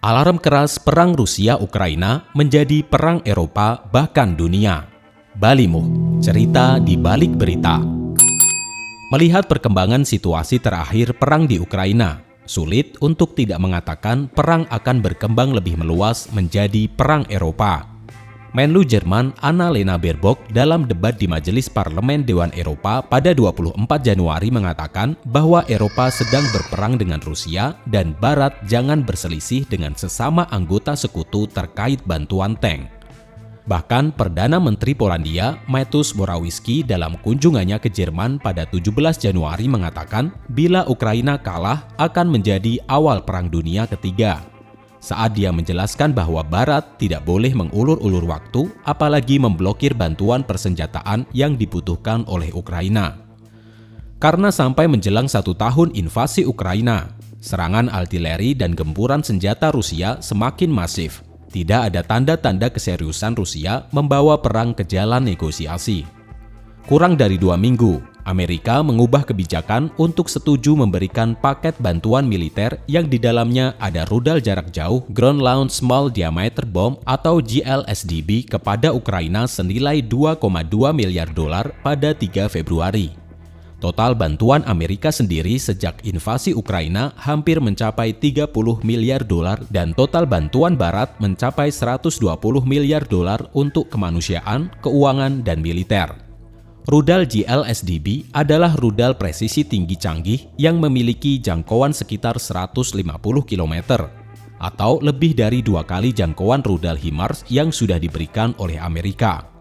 Alarm keras perang Rusia-Ukraina menjadi perang Eropa bahkan dunia. Balimuh, cerita di balik berita. Melihat perkembangan situasi terakhir perang di Ukraina, sulit untuk tidak mengatakan perang akan berkembang lebih meluas menjadi perang Eropa. Menlu Jerman Annalena Baerbock dalam debat di Majelis Parlemen Dewan Eropa pada 24 Januari mengatakan bahwa Eropa sedang berperang dengan Rusia dan Barat jangan berselisih dengan sesama anggota sekutu terkait bantuan tank. Bahkan Perdana Menteri Polandia Mateusz Morawiecki dalam kunjungannya ke Jerman pada 17 Januari mengatakan bila Ukraina kalah akan menjadi awal Perang Dunia Ketiga. Saat dia menjelaskan bahwa Barat tidak boleh mengulur-ulur waktu, apalagi memblokir bantuan persenjataan yang dibutuhkan oleh Ukraina. Karena sampai menjelang 1 tahun invasi Ukraina, serangan artileri dan gempuran senjata Rusia semakin masif. Tidak ada tanda-tanda keseriusan Rusia membawa perang ke jalan negosiasi. Kurang dari 2 minggu, Amerika mengubah kebijakan untuk setuju memberikan paket bantuan militer yang di dalamnya ada rudal jarak jauh Ground Launched Small Diameter Bomb atau GLSDB kepada Ukraina senilai $2,2 miliar pada 3 Februari. Total bantuan Amerika sendiri sejak invasi Ukraina hampir mencapai $30 miliar dan total bantuan Barat mencapai $120 miliar untuk kemanusiaan, keuangan, dan militer. Rudal GLSDB adalah rudal presisi tinggi canggih yang memiliki jangkauan sekitar 150 km atau lebih dari 2 kali jangkauan rudal HIMARS yang sudah diberikan oleh Amerika.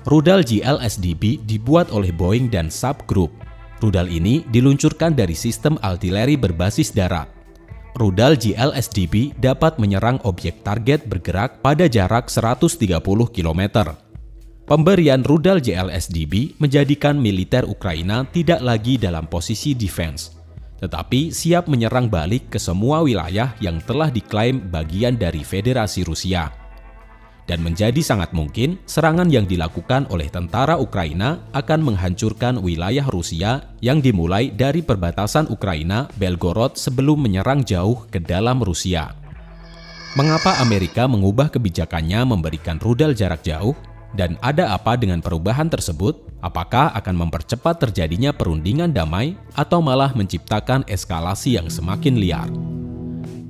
Rudal GLSDB dibuat oleh Boeing dan Saab Group. Rudal ini diluncurkan dari sistem artileri berbasis darat. Rudal GLSDB dapat menyerang objek target bergerak pada jarak 130 km. Pemberian rudal GLSDB menjadikan militer Ukraina tidak lagi dalam posisi defense, tetapi siap menyerang balik ke semua wilayah yang telah diklaim bagian dari Federasi Rusia. Dan menjadi sangat mungkin serangan yang dilakukan oleh tentara Ukraina akan menghancurkan wilayah Rusia yang dimulai dari perbatasan Ukraina, Belgorod sebelum menyerang jauh ke dalam Rusia. Mengapa Amerika mengubah kebijakannya memberikan rudal jarak jauh? Dan ada apa dengan perubahan tersebut? Apakah akan mempercepat terjadinya perundingan damai atau malah menciptakan eskalasi yang semakin liar?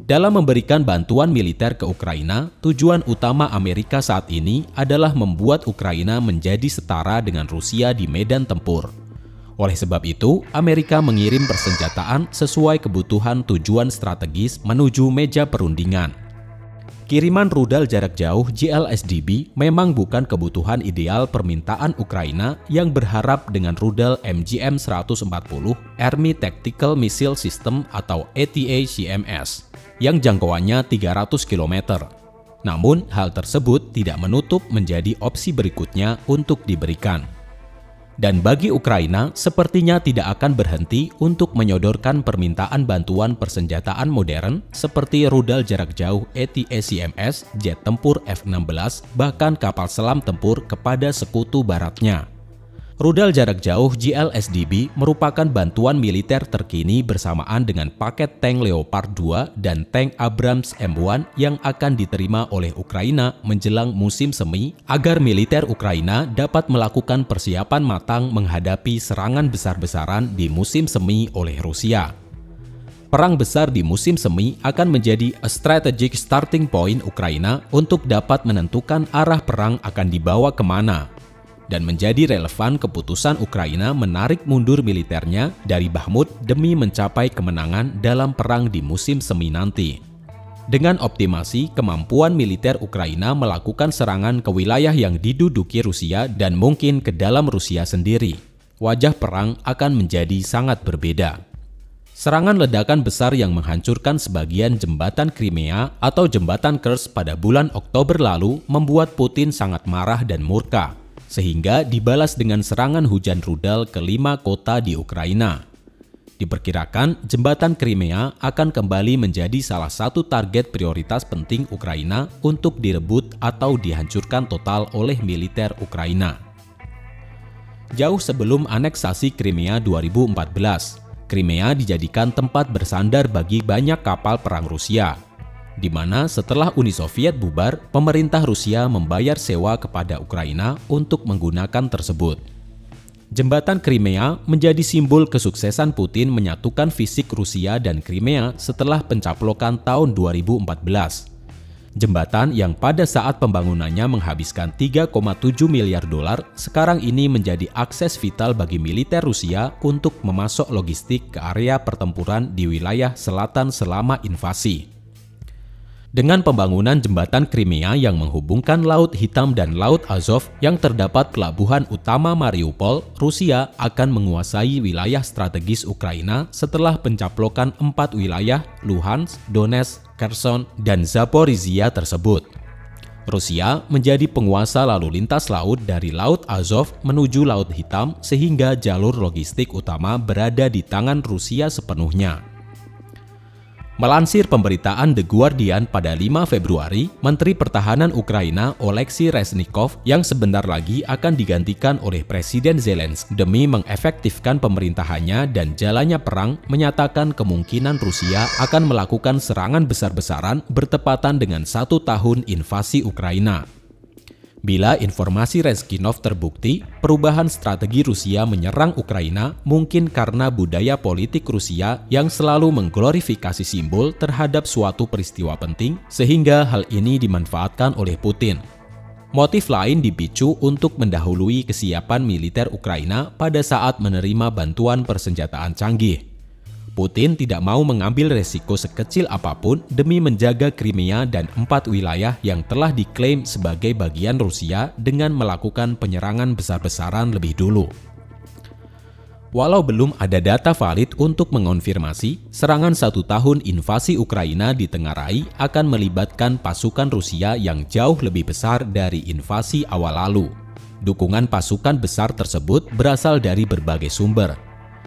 Dalam memberikan bantuan militer ke Ukraina, tujuan utama Amerika saat ini adalah membuat Ukraina menjadi setara dengan Rusia di medan tempur. Oleh sebab itu, Amerika mengirim persenjataan sesuai kebutuhan tujuan strategis menuju meja perundingan. Kiriman rudal jarak jauh GLSDB memang bukan kebutuhan ideal permintaan Ukraina yang berharap dengan rudal MGM-140 Army Tactical Missile System atau ATACMS yang jangkauannya 300 km. Namun, hal tersebut tidak menutup menjadi opsi berikutnya untuk diberikan. Dan bagi Ukraina, sepertinya tidak akan berhenti untuk menyodorkan permintaan bantuan persenjataan modern seperti rudal jarak jauh ATACMS, jet tempur F-16, bahkan kapal selam tempur kepada sekutu baratnya. Rudal jarak jauh GLSDB merupakan bantuan militer terkini bersamaan dengan paket tank Leopard 2 dan tank Abrams M1 yang akan diterima oleh Ukraina menjelang musim semi agar militer Ukraina dapat melakukan persiapan matang menghadapi serangan besar-besaran di musim semi oleh Rusia. Perang besar di musim semi akan menjadi a strategic starting point Ukraina untuk dapat menentukan arah perang akan dibawa kemana, dan menjadi relevan keputusan Ukraina menarik mundur militernya dari Bakhmut demi mencapai kemenangan dalam perang di musim semi nanti. Dengan optimasi kemampuan militer Ukraina melakukan serangan ke wilayah yang diduduki Rusia dan mungkin ke dalam Rusia sendiri, wajah perang akan menjadi sangat berbeda. Serangan ledakan besar yang menghancurkan sebagian jembatan Crimea atau jembatan Kerch pada bulan Oktober lalu membuat Putin sangat marah dan murka, sehingga dibalas dengan serangan hujan rudal ke 5 kota di Ukraina. Diperkirakan jembatan Crimea akan kembali menjadi salah satu target prioritas penting Ukraina untuk direbut atau dihancurkan total oleh militer Ukraina. Jauh sebelum aneksasi Crimea 2014, Crimea dijadikan tempat bersandar bagi banyak kapal perang Rusia. di mana setelah Uni Soviet bubar, pemerintah Rusia membayar sewa kepada Ukraina untuk menggunakan tersebut. Jembatan Crimea menjadi simbol kesuksesan Putin menyatukan fisik Rusia dan Crimea setelah pencaplokan tahun 2014. Jembatan yang pada saat pembangunannya menghabiskan 3,7 miliar dolar, sekarang ini menjadi akses vital bagi militer Rusia untuk memasok logistik ke area pertempuran di wilayah selatan selama invasi. Dengan pembangunan jembatan Crimea yang menghubungkan Laut Hitam dan Laut Azov yang terdapat pelabuhan utama Mariupol, Rusia akan menguasai wilayah strategis Ukraina setelah pencaplokan 4 wilayah Luhansk, Donetsk, Kherson, dan Zaporizhia tersebut. Rusia menjadi penguasa lalu lintas laut dari Laut Azov menuju Laut Hitam sehingga jalur logistik utama berada di tangan Rusia sepenuhnya. Melansir pemberitaan The Guardian pada 5 Februari, Menteri Pertahanan Ukraina Oleksiy Reznikov yang sebentar lagi akan digantikan oleh Presiden Zelensky demi mengefektifkan pemerintahannya dan jalannya perang, menyatakan kemungkinan Rusia akan melakukan serangan besar-besaran bertepatan dengan 1 tahun invasi Ukraina. Bila informasi Reznikov terbukti, perubahan strategi Rusia menyerang Ukraina mungkin karena budaya politik Rusia yang selalu mengglorifikasi simbol terhadap suatu peristiwa penting, sehingga hal ini dimanfaatkan oleh Putin. Motif lain dipicu untuk mendahului kesiapan militer Ukraina pada saat menerima bantuan persenjataan canggih. Putin tidak mau mengambil resiko sekecil apapun demi menjaga Crimea dan 4 wilayah yang telah diklaim sebagai bagian Rusia dengan melakukan penyerangan besar-besaran lebih dulu. Walau belum ada data valid untuk mengonfirmasi, serangan 1 tahun invasi Ukraina ditengarai akan melibatkan pasukan Rusia yang jauh lebih besar dari invasi awal lalu. Dukungan pasukan besar tersebut berasal dari berbagai sumber.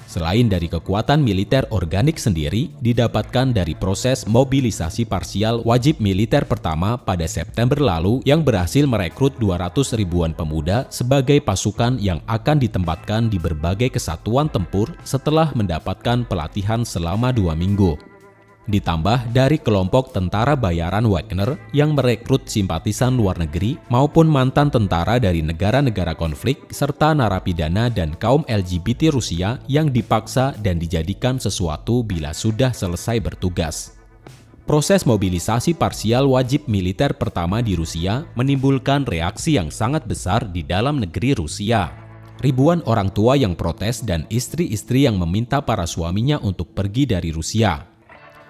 Selain dari kekuatan militer organik sendiri, didapatkan dari proses mobilisasi parsial wajib militer pertama pada September lalu yang berhasil merekrut 200 ribuan pemuda sebagai pasukan yang akan ditempatkan di berbagai kesatuan tempur setelah mendapatkan pelatihan selama 2 minggu. Ditambah dari kelompok tentara bayaran Wagner yang merekrut simpatisan luar negeri maupun mantan tentara dari negara-negara konflik serta narapidana dan kaum LGBT Rusia yang dipaksa dan dijadikan sesuatu bila sudah selesai bertugas. Proses mobilisasi parsial wajib militer pertama di Rusia menimbulkan reaksi yang sangat besar di dalam negeri Rusia. Ribuan orang tua yang protes dan istri-istri yang meminta para suaminya untuk pergi dari Rusia.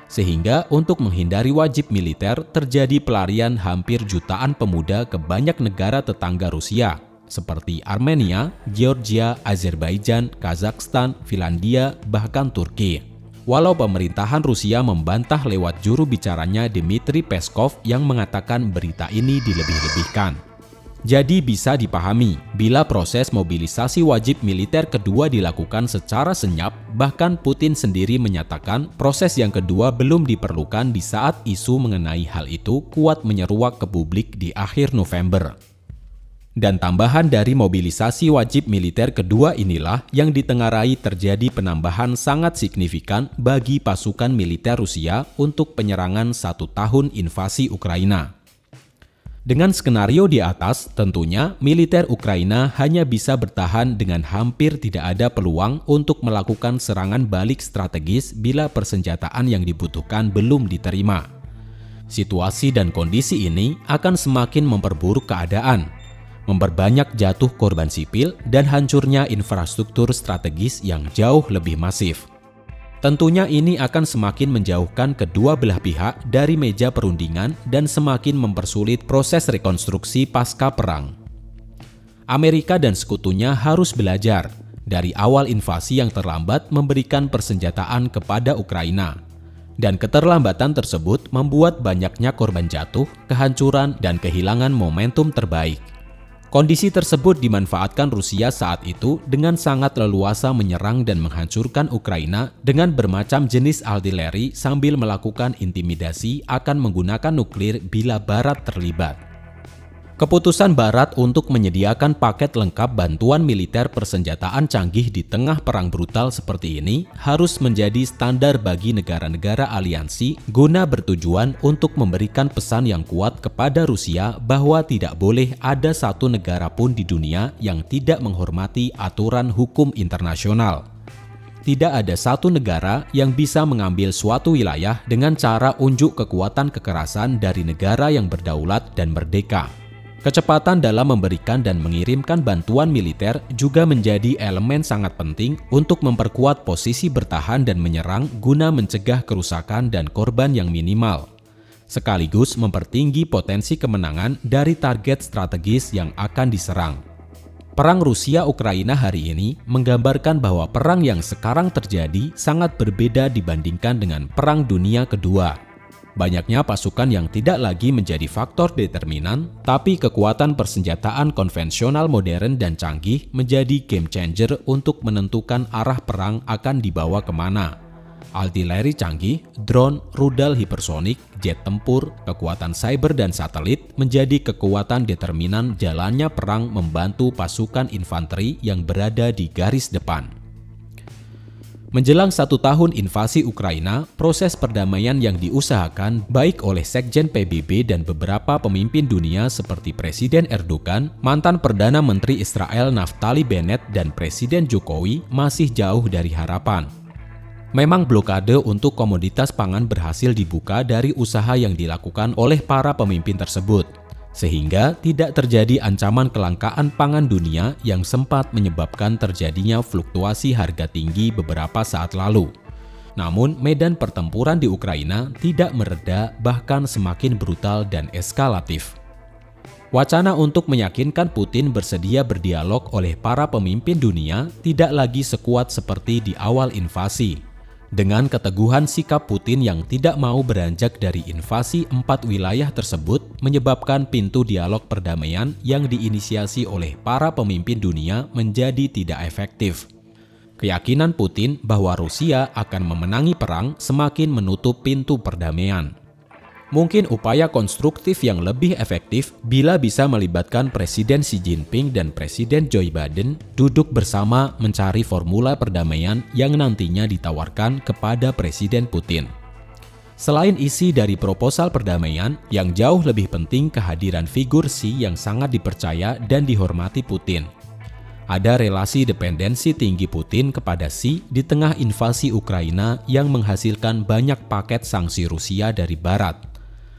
Sehingga untuk menghindari wajib militer terjadi pelarian hampir jutaan pemuda ke banyak negara tetangga Rusia seperti Armenia, Georgia, Azerbaijan, Kazakhstan, Finlandia, bahkan Turki. Walau pemerintahan Rusia membantah lewat juru bicaranya Dmitry Peskov yang mengatakan berita ini dilebih-lebihkan. Jadi bisa dipahami, bila proses mobilisasi wajib militer kedua dilakukan secara senyap, bahkan Putin sendiri menyatakan proses yang kedua belum diperlukan di saat isu mengenai hal itu kuat menyeruak ke publik di akhir November. Dan tambahan dari mobilisasi wajib militer kedua inilah yang ditengarai terjadi penambahan sangat signifikan bagi pasukan militer Rusia untuk penyerangan 1 tahun invasi Ukraina. Dengan skenario di atas, tentunya militer Ukraina hanya bisa bertahan dengan hampir tidak ada peluang untuk melakukan serangan balik strategis bila persenjataan yang dibutuhkan belum diterima. Situasi dan kondisi ini akan semakin memperburuk keadaan, memperbanyak jatuh korban sipil dan hancurnya infrastruktur strategis yang jauh lebih masif. Tentunya ini akan semakin menjauhkan kedua belah pihak dari meja perundingan dan semakin mempersulit proses rekonstruksi pasca perang. Amerika dan sekutunya harus belajar dari awal invasi yang terlambat memberikan persenjataan kepada Ukraina. Dan keterlambatan tersebut membuat banyaknya korban jatuh, kehancuran, dan kehilangan momentum terbaik. Kondisi tersebut dimanfaatkan Rusia saat itu dengan sangat leluasa menyerang dan menghancurkan Ukraina dengan bermacam jenis artileri sambil melakukan intimidasi akan menggunakan nuklir bila Barat terlibat. Keputusan Barat untuk menyediakan paket lengkap bantuan militer persenjataan canggih di tengah perang brutal seperti ini harus menjadi standar bagi negara-negara aliansi guna bertujuan untuk memberikan pesan yang kuat kepada Rusia bahwa tidak boleh ada satu negara pun di dunia yang tidak menghormati aturan hukum internasional. Tidak ada satu negara yang bisa mengambil suatu wilayah dengan cara unjuk kekuatan kekerasan dari negara yang berdaulat dan merdeka. Kecepatan dalam memberikan dan mengirimkan bantuan militer juga menjadi elemen sangat penting untuk memperkuat posisi bertahan dan menyerang guna mencegah kerusakan dan korban yang minimal, sekaligus mempertinggi potensi kemenangan dari target strategis yang akan diserang. Perang Rusia-Ukraina hari ini menggambarkan bahwa perang yang sekarang terjadi sangat berbeda dibandingkan dengan Perang Dunia Kedua. Banyaknya pasukan yang tidak lagi menjadi faktor determinan, tapi kekuatan persenjataan konvensional modern dan canggih menjadi game changer untuk menentukan arah perang akan dibawa kemana. Artileri canggih, drone, rudal hipersonik, jet tempur, kekuatan cyber dan satelit menjadi kekuatan determinan jalannya perang membantu pasukan infanteri yang berada di garis depan. Menjelang 1 tahun invasi Ukraina, proses perdamaian yang diusahakan baik oleh Sekjen PBB dan beberapa pemimpin dunia seperti Presiden Erdogan, mantan Perdana Menteri Israel Naftali Bennett, dan Presiden Jokowi masih jauh dari harapan. Memang blokade untuk komoditas pangan berhasil dibuka dari usaha yang dilakukan oleh para pemimpin tersebut, sehingga tidak terjadi ancaman kelangkaan pangan dunia yang sempat menyebabkan terjadinya fluktuasi harga tinggi beberapa saat lalu. Namun, medan pertempuran di Ukraina tidak mereda, bahkan semakin brutal dan eskalatif. Wacana untuk meyakinkan Putin bersedia berdialog oleh para pemimpin dunia tidak lagi sekuat seperti di awal invasi. Dengan keteguhan sikap Putin yang tidak mau beranjak dari invasi 4 wilayah tersebut menyebabkan pintu dialog perdamaian yang diinisiasi oleh para pemimpin dunia menjadi tidak efektif. Keyakinan Putin bahwa Rusia akan memenangi perang semakin menutup pintu perdamaian. Mungkin upaya konstruktif yang lebih efektif bila bisa melibatkan Presiden Xi Jinping dan Presiden Joe Biden duduk bersama mencari formula perdamaian yang nantinya ditawarkan kepada Presiden Putin. Selain isi dari proposal perdamaian, yang jauh lebih penting kehadiran figur Xi yang sangat dipercaya dan dihormati Putin. Ada relasi dependensi tinggi Putin kepada Xi di tengah invasi Ukraina yang menghasilkan banyak paket sanksi Rusia dari Barat.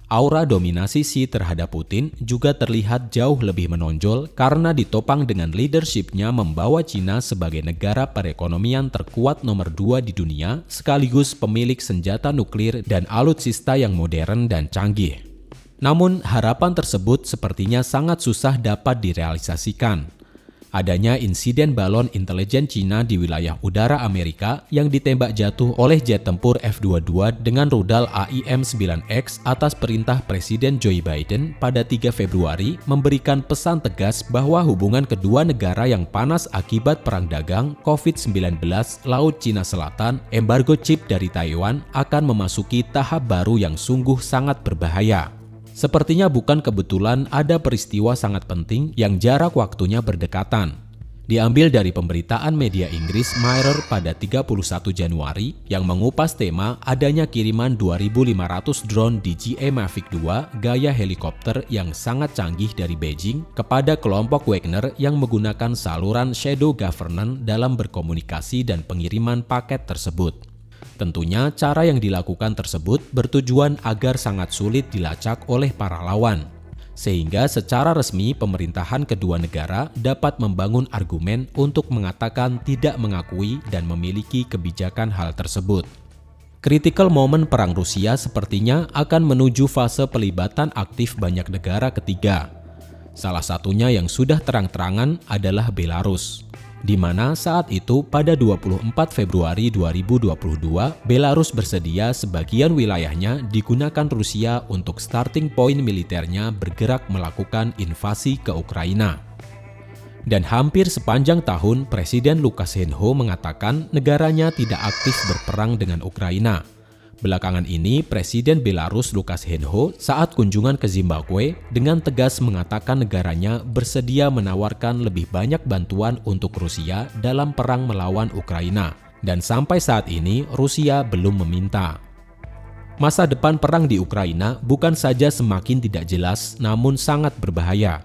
Aura dominasi Xi terhadap Putin juga terlihat jauh lebih menonjol karena ditopang dengan leadership-nya membawa Cina sebagai negara perekonomian terkuat nomor 2 di dunia sekaligus pemilik senjata nuklir dan alutsista yang modern dan canggih. Namun harapan tersebut sepertinya sangat susah dapat direalisasikan. Adanya insiden balon intelijen Cina di wilayah udara Amerika yang ditembak jatuh oleh jet tempur F-22 dengan rudal AIM-9X atas perintah Presiden Joe Biden pada 3 Februari memberikan pesan tegas bahwa hubungan kedua negara yang panas akibat perang dagang COVID-19 Laut Cina Selatan, embargo chip dari Taiwan akan memasuki tahap baru yang sungguh sangat berbahaya. Sepertinya bukan kebetulan ada peristiwa sangat penting yang jarak waktunya berdekatan. Diambil dari pemberitaan media Inggris Mirror pada 31 Januari yang mengupas tema adanya kiriman 2.500 drone DJI Mavic 2 gaya helikopter yang sangat canggih dari Beijing kepada kelompok Wagner yang menggunakan saluran shadow governance dalam berkomunikasi dan pengiriman paket tersebut. Tentunya cara yang dilakukan tersebut bertujuan agar sangat sulit dilacak oleh para lawan, sehingga secara resmi pemerintahan kedua negara dapat membangun argumen untuk mengatakan tidak mengakui dan memiliki kebijakan hal tersebut. Critical moment perang Rusia sepertinya akan menuju fase pelibatan aktif banyak negara ketiga. Salah satunya yang sudah terang-terangan adalah Belarus, di mana saat itu pada 24 Februari 2022, Belarus bersedia sebagian wilayahnya digunakan Rusia untuk starting point militernya bergerak melakukan invasi ke Ukraina. Dan hampir sepanjang tahun, Presiden Lukashenko mengatakan negaranya tidak aktif berperang dengan Ukraina. Belakangan ini, Presiden Belarus Lukashenko saat kunjungan ke Zimbabwe dengan tegas mengatakan negaranya bersedia menawarkan lebih banyak bantuan untuk Rusia dalam perang melawan Ukraina. Dan sampai saat ini, Rusia belum meminta. Masa depan perang di Ukraina bukan saja semakin tidak jelas, namun sangat berbahaya.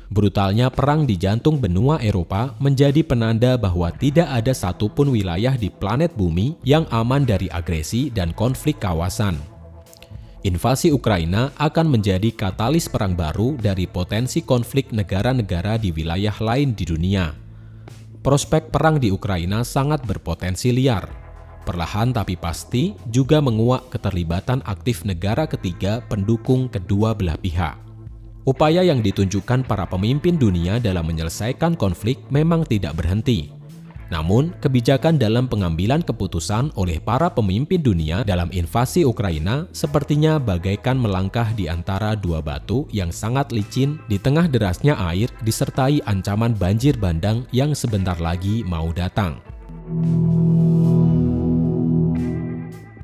Brutalnya perang di jantung benua Eropa menjadi penanda bahwa tidak ada satupun wilayah di planet bumi yang aman dari agresi dan konflik kawasan. Invasi Ukraina akan menjadi katalis perang baru dari potensi konflik negara-negara di wilayah lain di dunia. Prospek perang di Ukraina sangat berpotensi liar. Perlahan tapi pasti juga menguak keterlibatan aktif negara ketiga pendukung kedua belah pihak. Upaya yang ditunjukkan para pemimpin dunia dalam menyelesaikan konflik memang tidak berhenti. Namun, kebijakan dalam pengambilan keputusan oleh para pemimpin dunia dalam invasi Ukraina sepertinya bagaikan melangkah di antara dua batu yang sangat licin di tengah derasnya air disertai ancaman banjir bandang yang sebentar lagi mau datang.